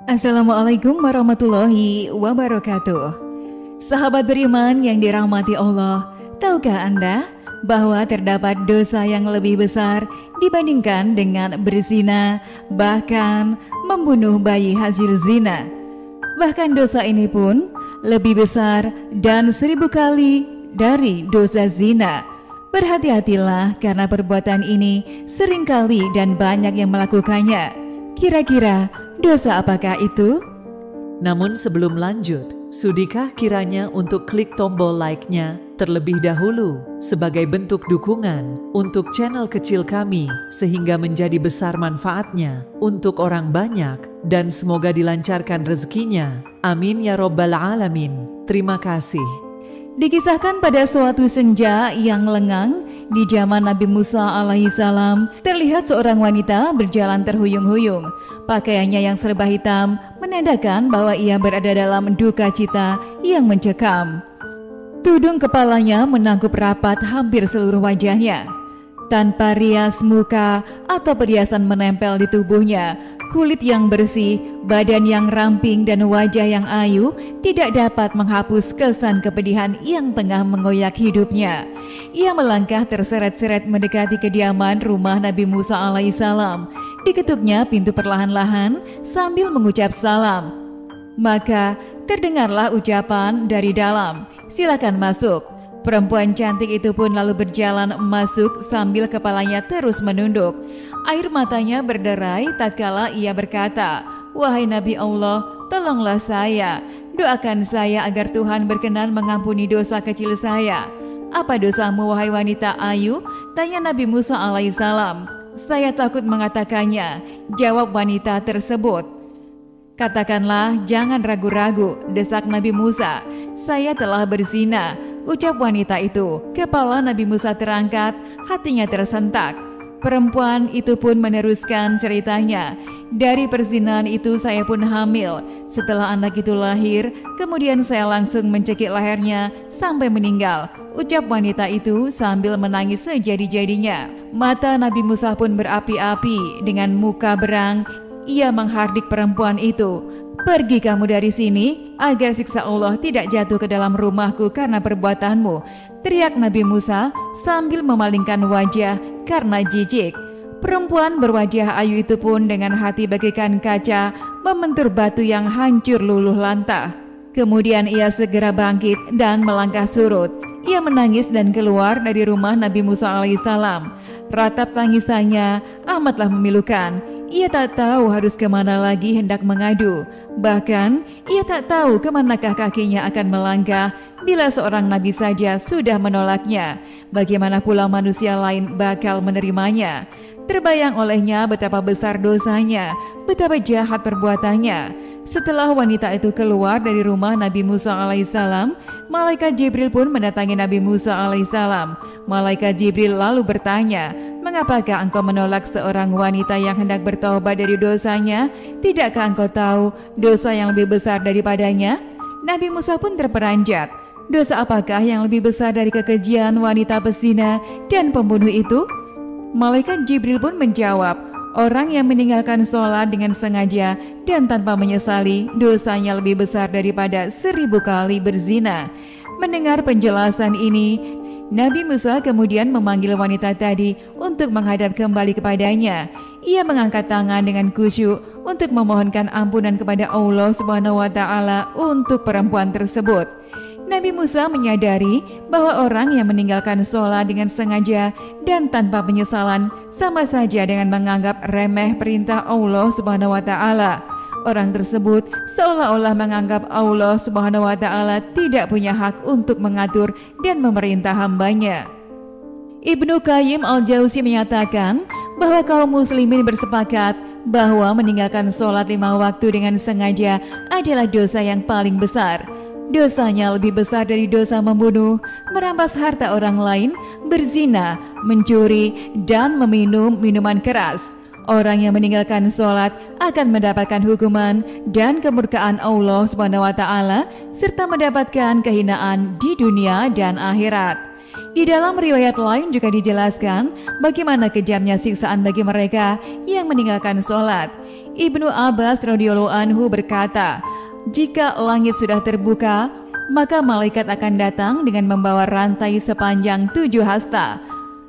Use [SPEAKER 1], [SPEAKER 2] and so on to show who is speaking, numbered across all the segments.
[SPEAKER 1] Assalamualaikum warahmatullahi wabarakatuh. Sahabat beriman yang dirahmati Allah, tahukah Anda bahwa terdapat dosa yang lebih besar dibandingkan dengan berzina, bahkan membunuh bayi hasil zina? Bahkan dosa ini pun lebih besar dan 1000 kali dari dosa zina. Berhati-hatilah karena perbuatan ini seringkali dan banyak yang melakukannya. Kira-kira dosa apakah itu?
[SPEAKER 2] Namun sebelum lanjut, sudikah kiranya untuk klik tombol like-nya terlebih dahulu sebagai bentuk dukungan untuk channel kecil kami sehingga menjadi besar manfaatnya untuk orang banyak dan semoga dilancarkan rezekinya. Amin ya Rabbal Alamin. Terima kasih.
[SPEAKER 1] Dikisahkan pada suatu senja yang lengang di zaman Nabi Musa alaihissalam, terlihat seorang wanita berjalan terhuyung-huyung. Pakaiannya yang serba hitam menandakan bahwa ia berada dalam duka cita yang mencekam. Tudung kepalanya menangkup rapat hampir seluruh wajahnya. Tanpa rias muka atau perhiasan menempel di tubuhnya, kulit yang bersih, badan yang ramping dan wajah yang ayu tidak dapat menghapus kesan kepedihan yang tengah mengoyak hidupnya. Ia melangkah terseret-seret mendekati kediaman rumah Nabi Musa alaihissalam. Diketuknya pintu perlahan-lahan sambil mengucap salam. Maka terdengarlah ucapan dari dalam, "Silakan masuk." Perempuan cantik itu pun lalu berjalan masuk sambil kepalanya terus menunduk. Air matanya berderai tatkala ia berkata, "Wahai Nabi Allah, tolonglah saya. Doakan saya agar Tuhan berkenan mengampuni dosa kecil saya." "Apa dosamu wahai wanita ayu?" tanya Nabi Musa alaihissalam. "Saya takut mengatakannya," jawab wanita tersebut. "Katakanlah, jangan ragu-ragu," desak Nabi Musa. "Saya telah berzina," ucap wanita itu. Kepala Nabi Musa terangkat, hatinya tersentak. Perempuan itu pun meneruskan ceritanya. "Dari perzinahan itu saya pun hamil. Setelah anak itu lahir, kemudian saya langsung mencekik lehernya sampai meninggal," ucap wanita itu sambil menangis sejadi-jadinya. Mata Nabi Musa pun berapi-api. Dengan muka berang, ia menghardik perempuan itu. "Pergi kamu dari sini agar siksa Allah tidak jatuh ke dalam rumahku karena perbuatanmu," teriak Nabi Musa sambil memalingkan wajah karena jijik. Perempuan berwajah ayu itu pun dengan hati bagaikan kaca membentur batu yang hancur luluh lantah. Kemudian ia segera bangkit dan melangkah surut. Ia menangis dan keluar dari rumah Nabi Musa alaihissalam. Ratap tangisannya amatlah memilukan. Ia tak tahu harus kemana lagi hendak mengadu. Bahkan ia tak tahu kemanakah kakinya akan melangkah bila seorang nabi saja sudah menolaknya. Bagaimana pula manusia lain bakal menerimanya? Terbayang olehnya betapa besar dosanya, betapa jahat perbuatannya. Setelah wanita itu keluar dari rumah Nabi Musa alaihissalam, malaikat Jibril pun mendatangi Nabi Musa alaihissalam. Malaikat Jibril lalu bertanya, "Mengapakah engkau menolak seorang wanita yang hendak bertobat dari dosanya? Tidakkah engkau tahu dosa yang lebih besar daripadanya?" Nabi Musa pun terperanjat. "Dosa apakah yang lebih besar dari kekejian wanita pezina dan pembunuh itu?" Malaikat Jibril pun menjawab, "Orang yang meninggalkan sholat dengan sengaja dan tanpa menyesali, dosanya lebih besar daripada 1000 kali berzina." Mendengar penjelasan ini, Nabi Musa kemudian memanggil wanita tadi untuk menghadap kembali kepadanya. Ia mengangkat tangan dengan khusyuk untuk memohonkan ampunan kepada Allah Subhanahu wa Ta'ala untuk perempuan tersebut. Nabi Musa menyadari bahwa orang yang meninggalkan sholat dengan sengaja dan tanpa penyesalan sama saja dengan menganggap remeh perintah Allah Subhanahu wa Ta'ala. Orang tersebut seolah-olah menganggap Allah Subhanahu wa Ta'ala tidak punya hak untuk mengatur dan memerintah hambanya. Ibnu Qayyim al-Jauzi menyatakan bahwa kaum muslimin bersepakat bahwa meninggalkan sholat 5 waktu dengan sengaja adalah dosa yang paling besar. Dosanya lebih besar dari dosa membunuh, merampas harta orang lain, berzina, mencuri, dan meminum minuman keras. Orang yang meninggalkan sholat akan mendapatkan hukuman dan kemurkaan Allah SWT serta mendapatkan kehinaan di dunia dan akhirat. Di dalam riwayat lain juga dijelaskan bagaimana kejamnya siksaan bagi mereka yang meninggalkan sholat. Ibnu Abbas radhiyallahu anhu berkata, jika langit sudah terbuka, maka malaikat akan datang dengan membawa rantai sepanjang 7 hasta.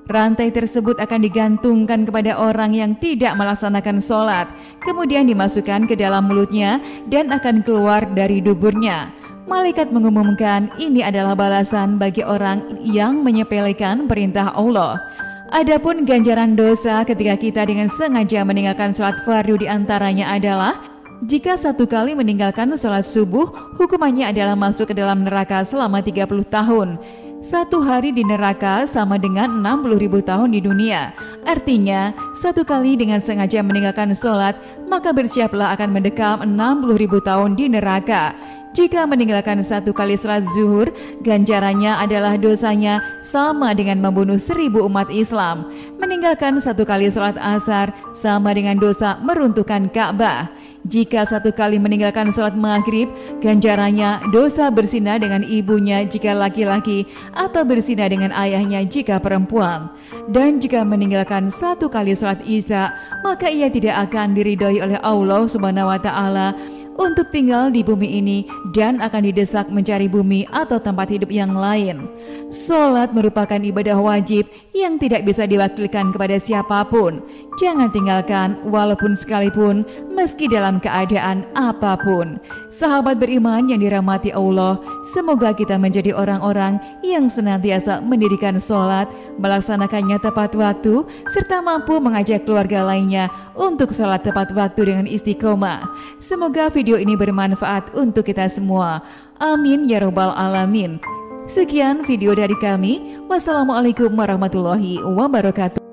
[SPEAKER 1] Rantai tersebut akan digantungkan kepada orang yang tidak melaksanakan sholat, kemudian dimasukkan ke dalam mulutnya dan akan keluar dari duburnya. Malaikat mengumumkan ini adalah balasan bagi orang yang menyepelekan perintah Allah. Adapun ganjaran dosa ketika kita dengan sengaja meninggalkan sholat fardu diantaranya adalah jika 1 kali meninggalkan sholat subuh, hukumannya adalah masuk ke dalam neraka selama 30 tahun. 1 hari di neraka sama dengan 60.000 tahun di dunia. Artinya, 1 kali dengan sengaja meninggalkan sholat, maka bersiaplah akan mendekam 60.000 tahun di neraka. Jika meninggalkan 1 kali sholat zuhur, ganjarannya adalah dosanya sama dengan membunuh 1000 umat Islam. Meninggalkan 1 kali sholat asar sama dengan dosa meruntuhkan Ka'bah. Jika 1 kali meninggalkan sholat maghrib, ganjarannya dosa berzina dengan ibunya jika laki-laki atau berzina dengan ayahnya jika perempuan. Dan jika meninggalkan 1 kali sholat isya, maka ia tidak akan diridhoi oleh Allah Subhanahu wa Ta'ala untuk tinggal di bumi ini dan akan didesak mencari bumi atau tempat hidup yang lain. Sholat merupakan ibadah wajib yang tidak bisa diwakilkan kepada siapapun. Jangan tinggalkan walaupun sekalipun, meski dalam keadaan apapun. Sahabat beriman yang dirahmati Allah, semoga kita menjadi orang-orang yang senantiasa mendirikan sholat, melaksanakannya tepat waktu, serta mampu mengajak keluarga lainnya untuk sholat tepat waktu dengan istiqomah. Semoga video ini bermanfaat untuk kita semua. Amin ya robbal alamin. Sekian video dari kami. Wassalamualaikum warahmatullahi wabarakatuh.